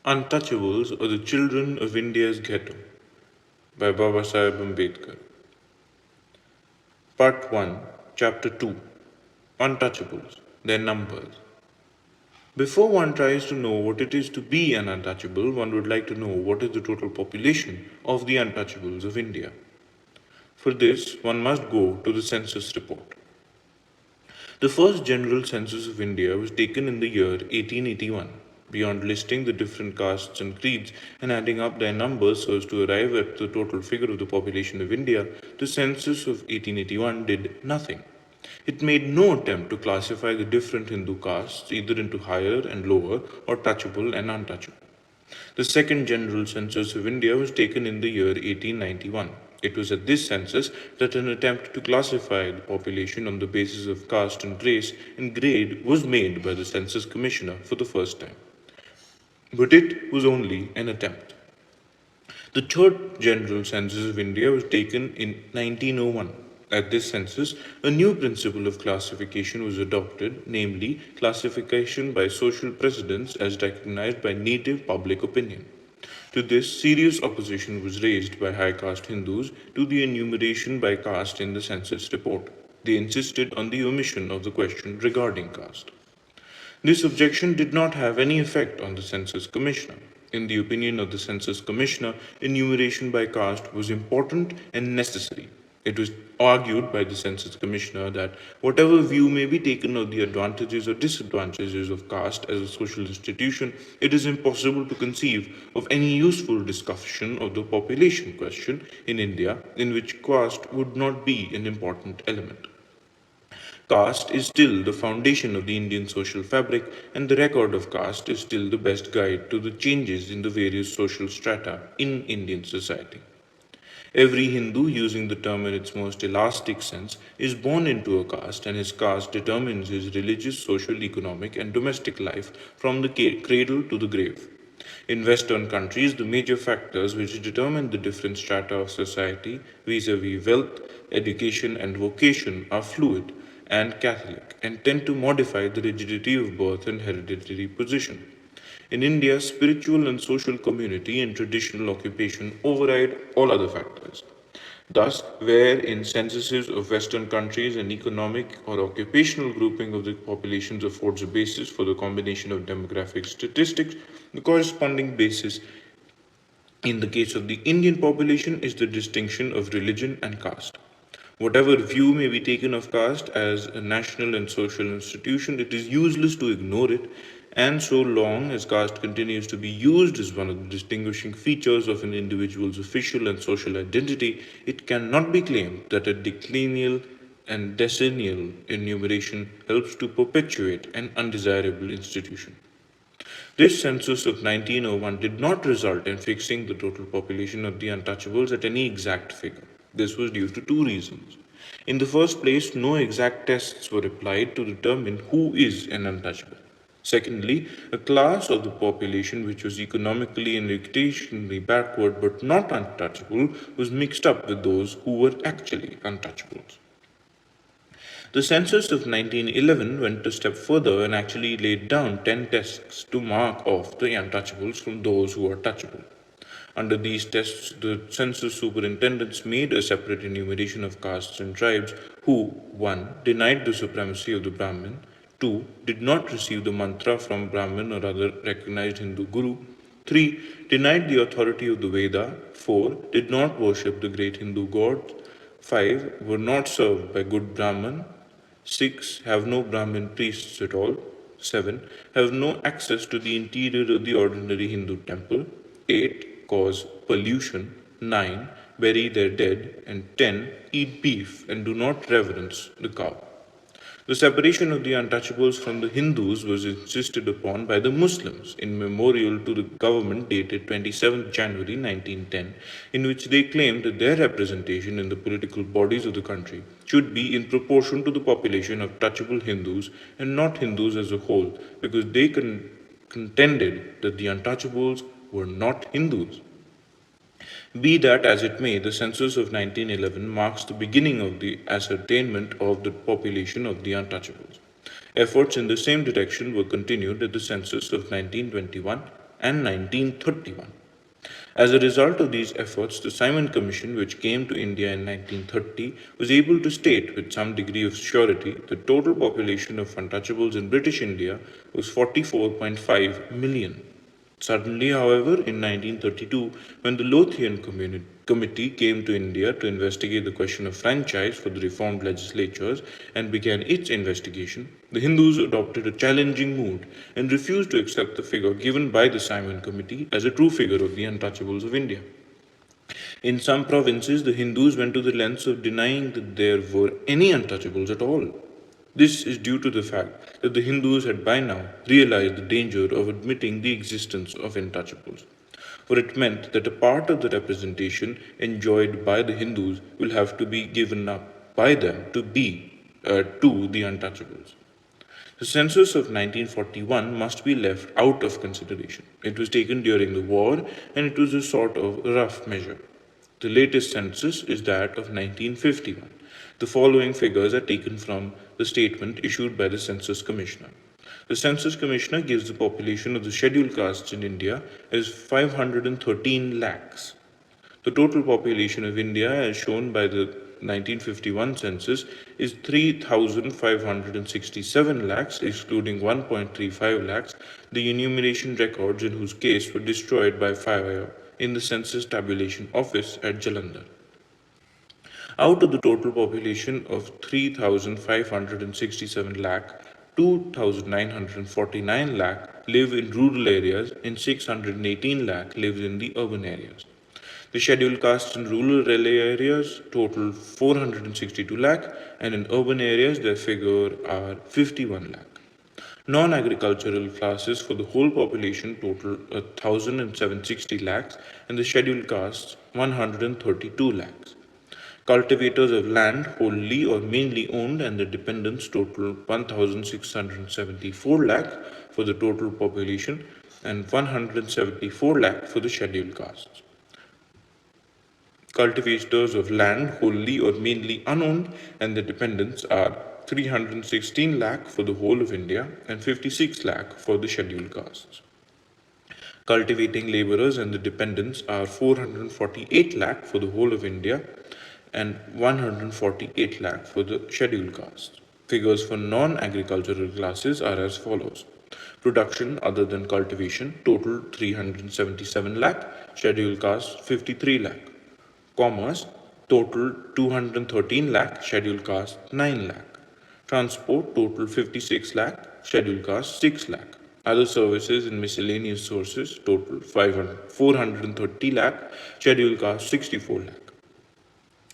Untouchables or the Children of India's Ghetto by Babasaheb Ambedkar. Part 1, Chapter 2, Untouchables, Their Numbers. Before one tries to know what it is to be an untouchable, one would like to know what is the total population of the untouchables of India. For this, one must go to the census report. The first general census of India was taken in the year 1881. Beyond listing the different castes and creeds and adding up their numbers so as to arrive at the total figure of the population of India, the census of 1881 did nothing. It made no attempt to classify the different Hindu castes either into higher and lower or touchable and untouchable. The second general census of India was taken in the year 1891. It was at this census that an attempt to classify the population on the basis of caste and race and grade was made by the Census Commissioner for the first time. But it was only an attempt. The third general census of India was taken in 1901. At this census, a new principle of classification was adopted, namely classification by social precedence as recognized by native public opinion. To this, serious opposition was raised by high caste Hindus to the enumeration by caste in the census report. They insisted on the omission of the question regarding caste. This objection did not have any effect on the census commissioner. In the opinion of the census commissioner, enumeration by caste was important and necessary. It was argued by the census commissioner that whatever view may be taken of the advantages or disadvantages of caste as a social institution, it is impossible to conceive of any useful discussion of the population question in India in which caste would not be an important element. Caste is still the foundation of the Indian social fabric, and the record of caste is still the best guide to the changes in the various social strata in Indian society. Every Hindu, using the term in its most elastic sense, is born into a caste, and his caste determines his religious, social, economic, and domestic life from the cradle to the grave. In Western countries, the major factors which determine the different strata of society vis-a-vis wealth, education, and vocation are fluid and Catholic and tend to modify the rigidity of birth and hereditary position. In India, spiritual and social community and traditional occupation override all other factors. Thus, where in censuses of Western countries an economic or occupational grouping of the populations affords a basis for the combination of demographic statistics, the corresponding basis in the case of the Indian population is the distinction of religion and caste. Whatever view may be taken of caste as a national and social institution, it is useless to ignore it, and so long as caste continues to be used as one of the distinguishing features of an individual's official and social identity, it cannot be claimed that a declennial and decennial enumeration helps to perpetuate an undesirable institution. This census of 1901 did not result in fixing the total population of the untouchables at any exact figure. This was due to two reasons. In the first place, no exact tests were applied to determine who is an untouchable. Secondly, a class of the population which was economically and educationally backward but not untouchable was mixed up with those who were actually untouchables. The census of 1911 went a step further and actually laid down 10 tests to mark off the untouchables from those who are touchable. Under these tests, the census superintendents made a separate enumeration of castes and tribes who 1. Denied the supremacy of the Brahmin, 2. Did not receive the mantra from Brahmin or other recognized Hindu guru, 3. Denied the authority of the Veda, 4. Did not worship the great Hindu gods, 5. Were not served by good Brahmin, 6. Have no Brahmin priests at all. 7. Have no access to the interior of the ordinary Hindu temple. 8. Cause pollution. 9. Bury their dead. And 10. Eat beef and do not reverence the cow. The separation of the untouchables from the Hindus was insisted upon by the Muslims in memorial to the government dated 27 January 1910, in which they claimed that their representation in the political bodies of the country should be in proportion to the population of touchable Hindus and not Hindus as a whole, because they contended that the untouchables were not Hindus. Be that as it may, the census of 1911 marks the beginning of the ascertainment of the population of the untouchables. Efforts in the same direction were continued at the census of 1921, and 1931. As a result of these efforts, the Simon Commission, which came to India in 1930, was able to state with some degree of surety the total population of untouchables in British India was 44.5 million. Suddenly, however, in 1932, when the Lothian Committee came to India to investigate the question of franchise for the reformed legislatures and began its investigation, the Hindus adopted a challenging mood and refused to accept the figure given by the Simon Committee as a true figure of the untouchables of India. In some provinces, the Hindus went to the lengths of denying that there were any untouchables at all. This is due to the fact that the Hindus had by now realized the danger of admitting the existence of untouchables, for it meant that a part of the representation enjoyed by the Hindus will have to be given up by them to the untouchables. The census of 1941 must be left out of consideration. It was taken during the war and it was a sort of rough measure. The latest census is that of 1951. The following figures are taken from the statement issued by the Census Commissioner. The Census Commissioner gives the population of the scheduled castes in India as 513 lakhs. The total population of India, as shown by the 1951 census, is 3,567 lakhs, excluding 1.35 lakhs, the enumeration records in whose case were destroyed by fire in the Census Tabulation Office at Jalandhar. Out of the total population of 3,567 lakh, 2,949 lakh live in rural areas and 618 lakh live in the urban areas. The scheduled castes in rural areas total 462 lakh and in urban areas their figure are 51 lakh. Non-agricultural classes for the whole population total 1,760 lakhs and the scheduled castes 132 lakhs. Cultivators of land wholly or mainly owned and the dependents total 1,674 lakh for the total population and 174 lakh for the scheduled castes. Cultivators of land wholly or mainly unowned and the dependents are 316 lakh for the whole of India and 56 lakh for the scheduled castes. Cultivating laborers and the dependents are 448 lakh for the whole of India and 148 lakh for the scheduled castes. Figures for non-agricultural classes are as follows. Production other than cultivation total 377 lakh, scheduled castes 53 lakh. Commerce total 213 lakh, scheduled caste 9 lakh. Transport total 56 lakh, scheduled caste 6 lakh. Other services and miscellaneous sources total 430 lakh, scheduled caste 64 lakh.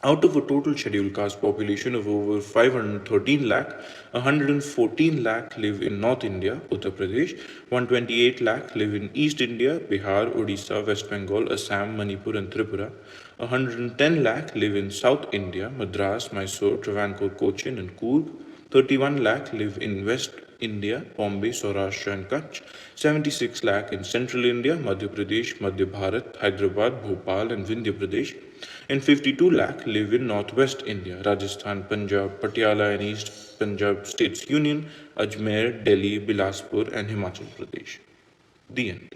Out of a total scheduled caste population of over 513 lakh, 114 lakh live in North India, Uttar Pradesh, 128 lakh live in East India, Bihar, Odisha, West Bengal, Assam, Manipur and Tripura, 110 lakh live in South India, Madras, Mysore, Travancore, Cochin and Coorg, 31 lakh live in West India, Bombay, Saurashtra and Kutch, 76 lakh in Central India, Madhya Pradesh, Madhya Bharat, Hyderabad, Bhopal and Vindhya Pradesh, and 52 lakh live in Northwest India, Rajasthan, Punjab, Patiala and East Punjab States Union, Ajmer, Delhi, Bilaspur and Himachal Pradesh. The end.